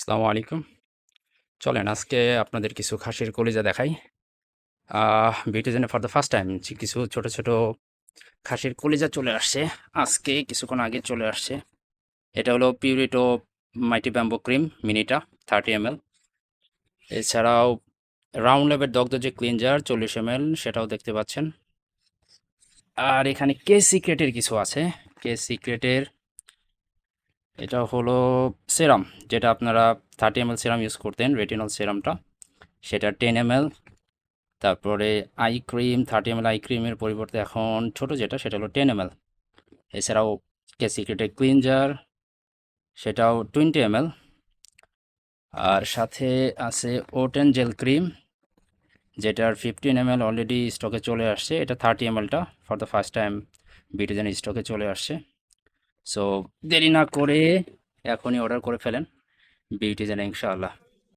আসসালামু আলাইকুম। চলেন আজকে আপনাদের কিছু খাসির কলিজা দেখাই। বিউটিজেনে ফর দ্য ফার্স্ট টাইম কিছু ছোট, ছোট খাসির কলিজা চলে আসছে। আজকে কিছুক্ষণ আগে চলে আসছে। এটা হলো পিউরিটো মাইটি ব্যাম্বো ক্রিম মিনিটা 30 ml। এছাড়াও রাউন্ড লেবের দগ্ধ যে ক্লিনজার 40 ml সেটাও দেখতে পাচ্ছেন। আর এখানে কে সিক্রেটের কিছু আছে। কে সিক্রেটের এটা হলো সেরাম, যেটা আপনারা 30 ml সেরাম ইউজ করতেন, রেটিনল সেরামটা, সেটা 10 ml। তারপরে আই ক্রিম 30 ml, আই ক্রিমের পরিবর্তে এখন ছোট যেটা সেটা হলো 10 ml। এছাড়াও কে সিক্রেটের ক্লিনজার সেটাও 20 ml। আর সাথে আছে ওটেন জেল ক্রিম, যেটার 15 ml অলরেডি স্টকে চলে আসছে। এটা 30 mlটা ফর দ্য ফার্স্ট টাইম বিটিজেন স্টকে চলে আসছে। সো দেরি না করে এখনই অর্ডার করে ফেলেন বিউটিজেন ইনশাআল্লাহ।